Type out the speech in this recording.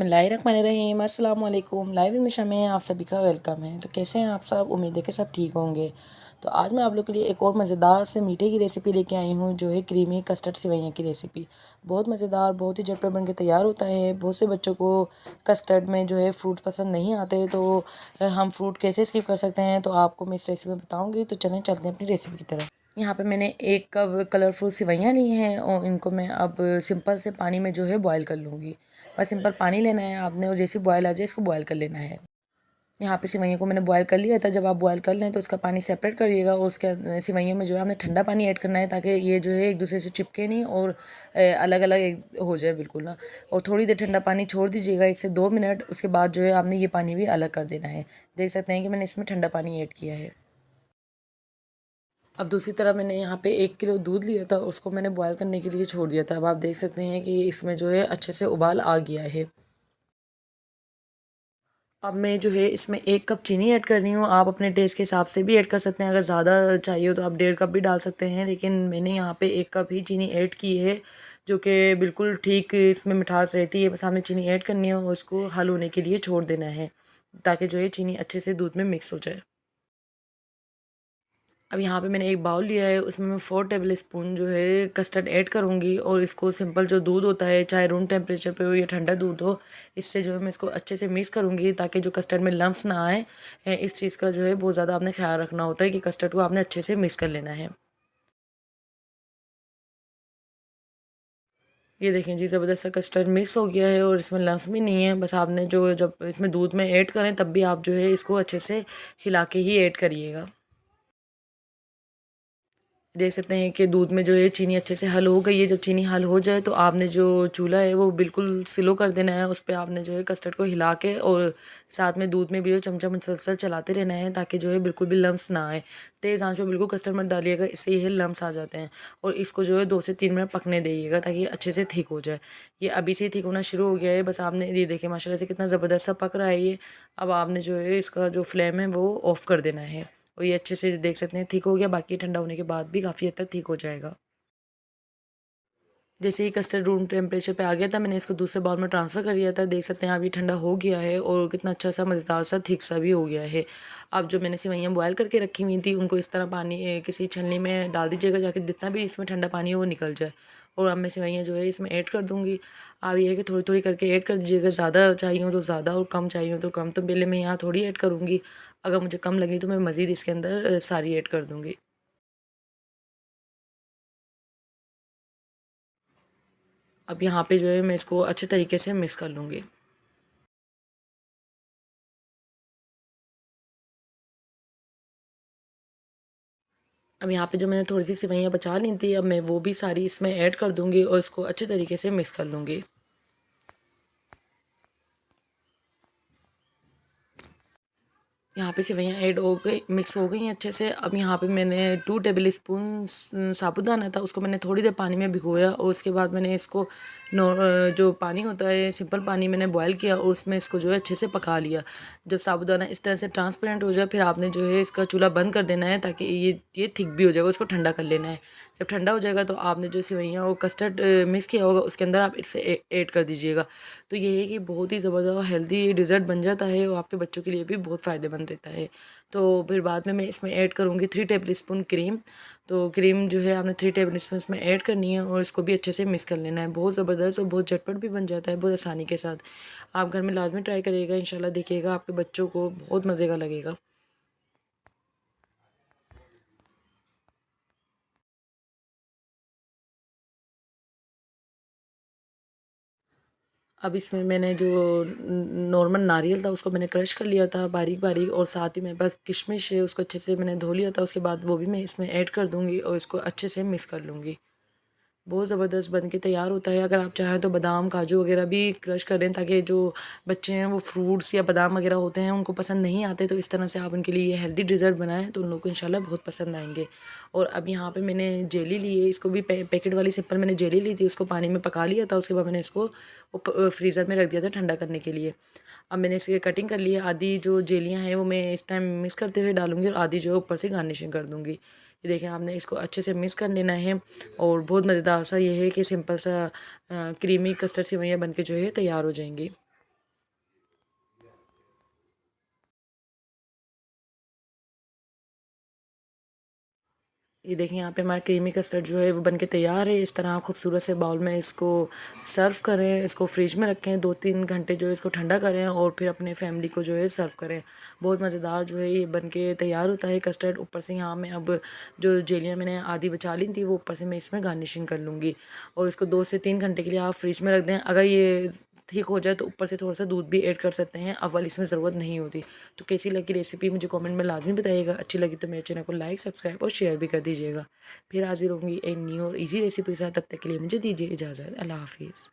बिस्मिल्लाहिर्रहमानिर्रहीम अस्सलाम वालेकुम। लाइव हमेशा में आप सभी का वेलकम है। तो कैसे हैं आप सब? उम्मीद है कि सब ठीक होंगे। तो आज मैं आप लोग के लिए एक और मज़ेदार से मीठे की रेसिपी लेके आई हूँ, जो है क्रीमी कस्टर्ड सेवइयाँ की रेसिपी। बहुत मज़ेदार, बहुत ही झटपट बन के तैयार होता है। बहुत से बच्चों को कस्टर्ड में जो है फ्रूट पसंद नहीं आते, तो हम फ्रूट कैसे स्किप कर सकते हैं, तो आपको मैं इस रेसिपी में बताऊँगी। तो चलें चलते हैं अपनी रेसिपी की तरफ। यहाँ पे मैंने 1 कप कलरफुल सेवइयाँ ली हैं और इनको मैं अब सिंपल से पानी में जो है बॉयल कर लूँगी। बस सिंपल पानी लेना है आपने और जैसे बॉयल आ जाए इसको बॉयल कर लेना है। यहाँ पे सेवइयों को मैंने बॉयल कर लिया था। जब आप बॉयल कर लें तो उसका पानी सेपरेट करिएगा और उसके सेवइयों में जो है हमने ठंडा पानी ऐड करना है, ताकि ये जो है एक दूसरे से चिपके नहीं और अलग अलग हो जाए बिल्कुल ना। और थोड़ी देर ठंडा पानी छोड़ दीजिएगा, 1 से 2 मिनट। उसके बाद जो है आपने ये पानी भी अलग कर देना है। देख सकते हैं कि मैंने इसमें ठंडा पानी ऐड किया है। अब दूसरी तरफ मैंने यहाँ पे 1 किलो दूध लिया था, उसको मैंने बॉयल करने के लिए छोड़ दिया था। अब आप देख सकते हैं कि इसमें जो है अच्छे से उबाल आ गया है। अब मैं जो है इसमें 1 कप चीनी ऐड कर रही हूँ। आप अपने टेस्ट के हिसाब से भी ऐड कर सकते हैं। अगर ज़्यादा चाहिए हो तो आप 1.5 कप भी डाल सकते हैं, लेकिन मैंने यहाँ पे 1 कप ही चीनी ऐड की है, जो कि बिल्कुल ठीक इसमें मिठास रहती है। बस आपने चीनी ऐड करनी है और उसको हल होने के लिए छोड़ देना है, ताकि जो है चीनी अच्छे से दूध में मिक्स हो जाए। अब यहाँ पे मैंने एक बाउल लिया है, उसमें मैं 4 टेबल स्पून जो है कस्टर्ड ऐड करूँगी और इसको सिंपल जो दूध होता है, चाहे रूम टेम्परेचर पे हो या ठंडा दूध हो, इससे जो है मैं इसको अच्छे से मिक्स करूँगी, ताकि जो कस्टर्ड में लम्स ना आए। इस चीज़ का जो है बहुत ज़्यादा आपने ख्याल रखना होता है कि कस्टर्ड को आपने अच्छे से मिक्स कर लेना है। ये देखें जी, ज़बरदस्त सा कस्टर्ड मिक्स हो गया है और इसमें लम्स भी नहीं है। बस आपने जो जब इसमें दूध में ऐड करें तब भी आप जो है इसको अच्छे से हिला के ही ऐड करिएगा। देख सकते हैं कि दूध में जो है चीनी अच्छे से हल हो गई है। जब चीनी हल हो जाए तो आपने जो चूल्हा है वो बिल्कुल स्लो कर देना है। उस पे आपने जो है कस्टर्ड को हिला के और साथ में दूध में भी जो चमचा मुसलसल चलाते रहना है, ताकि जो है बिल्कुल भी लम्स ना आए। तेज़ आंच पे बिल्कुल कस्टर्ड मत डालिएगा, इससे ये लम्स आ जाते हैं। और इसको जो है 2 से 3 मिनट पकने दीजिएगा, ताकि ये अच्छे से थिक हो जाए। ये अभी से ही थिक होना शुरू हो गया है। बस आपने ये देखिए माशाल्लाह से कितना ज़बरदस्त सा पक रहा है ये। अब आपने जो है इसका जो फ्लेम है वो ऑफ़ कर देना है। और ये अच्छे से देख सकते हैं ठीक हो गया। बाकी ठंडा होने के बाद भी काफ़ी हद तक ठीक हो जाएगा। जैसे ही कस्टर्ड रूम टेम्परेचर पे आ गया था, मैंने इसको दूसरे बाउल में ट्रांसफ़र कर दिया था। देख सकते हैं अब ये ठंडा हो गया है और कितना अच्छा सा मज़ेदार सा थिक सा भी हो गया है। अब जो मैंने सेवइयाँ बॉयल करके रखी हुई थी, उनको इस तरह पानी किसी छलनी में डाल दीजिएगा, जाके जितना भी इसमें ठंडा पानी है वो निकल जाए। और अब मैं सेवइयाँ जो है इसमें ऐड कर दूँगी। अब ये है कि थोड़ी थोड़ी करके ऐड कर दीजिएगा, ज़्यादा चाहिए हो तो ज़्यादा और कम चाहिए हो तो कम। तो पहले मैं यहाँ थोड़ी ऐड करूँगी, अगर मुझे कम लगी तो मैं मज़ीद इसके अंदर सारी ऐड कर दूँगी। अब यहाँ पे जो है मैं इसको अच्छे तरीके से मिक्स कर लूँगी। अब यहाँ पे जो मैंने थोड़ी सी सेवइयाँ बचा ली थी, अब मैं वो भी सारी इसमें ऐड कर दूँगी और इसको अच्छे तरीके से मिक्स कर लूँगी। यहाँ पे सेवइयाँ ऐड हो गई, मिक्स हो गई हैं अच्छे से। अब यहाँ पे मैंने 2 टेबल स्पून साबूदाना था, उसको मैंने थोड़ी देर पानी में भिगोया और उसके बाद मैंने इसको जो पानी होता है सिंपल पानी मैंने बॉयल किया और उसमें इसको जो है अच्छे से पका लिया। जब साबूदाना इस तरह से ट्रांसपेरेंट हो जाए, फिर आपने जो है इसका चूल्हा बंद कर देना है, ताकि ये थिक भी हो जाएगा। उसको ठंडा कर लेना है। जब ठंडा हो जाएगा तो आपने जो सेवइयाँ और कस्टर्ड मिक्स किया होगा उसके अंदर आप इसे ऐड कर दीजिएगा। तो ये है कि बहुत ही ज़बरदस्त और हेल्दी डिज़र्ट बन जाता है और आपके बच्चों के लिए भी बहुत फ़ायदेमंद रहता है। तो फिर बाद में मैं इसमें ऐड करूँगी 3 टेबल स्पून क्रीम। तो क्रीम जो है आपने 3 टेबल स्पून इसमें ऐड करनी है और इसको भी अच्छे से मिक्स कर लेना है। बहुत ज़बरदस्त और बहुत झटपट भी बन जाता है, बहुत आसानी के साथ। आप घर में लाज़मी ट्राई करिएगा, इंशाल्लाह देखिएगा आपके बच्चों को बहुत मज़े का लगेगा। अब इसमें मैंने जो नॉर्मल नारियल था उसको मैंने क्रश कर लिया था बारीक बारीक, और साथ ही मेरे पास किशमिश है, उसको अच्छे से मैंने धो लिया था। उसके बाद वो भी मैं इसमें ऐड कर दूँगी और इसको अच्छे से मिक्स कर लूँगी। बहुत ज़बरदस्त बन के तैयार होता है। अगर आप चाहें तो बादाम काजू वगैरह भी क्रश करें, ताकि जो बच्चे हैं वो फ्रूट्स या बादाम वगैरह होते हैं उनको पसंद नहीं आते, तो इस तरह से आप उनके लिए ये हेल्दी डिज़र्ट बनाएं तो उन लोगों को इंशाल्लाह बहुत पसंद आएंगे। और अब यहाँ पे मैंने जेली ली है, इसको भी पैकेट वाली सिंपल मैंने जेली ली थी, उसको पानी में पका लिया था। उसके बाद मैंने इसको फ्रीज़र में रख दिया था ठंडा करने के लिए। अब मैंने इसकी कटिंग कर ली है। आधी जो जेलियाँ हैं वो मैं इस टाइम मिक्स करते हुए डालूंगी और आधी जो है ऊपर से गार्निशिंग कर दूँगी। ये देखें, आपने इसको अच्छे से मिक्स कर लेना है। और बहुत मज़ेदार सा ये है कि सिंपल सा क्रीमी कस्टर्ड सेवइयाँ बन के जो है तैयार हो जाएंगी। ये देखें यहाँ पे हमारा क्रीमी कस्टर्ड जो है वो बनके तैयार है। इस तरह खूबसूरत से बाउल में इसको सर्व करें, इसको फ्रिज में रखें, 2-3 घंटे जो है इसको ठंडा करें और फिर अपने फैमिली को जो है सर्व करें। बहुत मज़ेदार जो है ये बनके तैयार होता है कस्टर्ड। ऊपर से यहाँ मैं अब जो जेलियाँ मैंने आधी बचा ली थी वो ऊपर से मैं इसमें गार्निशिंग कर लूँगी। और इसको 2 से 3 घंटे के लिए आप फ्रिज में रख दें। अगर ये ठीक हो जाए तो ऊपर से थोड़ा सा दूध भी ऐड कर सकते हैं, अव्वल इसमें ज़रूरत नहीं होती। तो कैसी लगी रेसिपी मुझे कमेंट में लाजमी बताइएगा। अच्छी लगी तो मेरे चैनल को लाइक, सब्सक्राइब और शेयर भी कर दीजिएगा। फिर हाजिर होंगी एक न्यू और इजी रेसिपी के साथ। तब तक के लिए मुझे दीजिए इजाज़त। अल्लाह हाफिज़।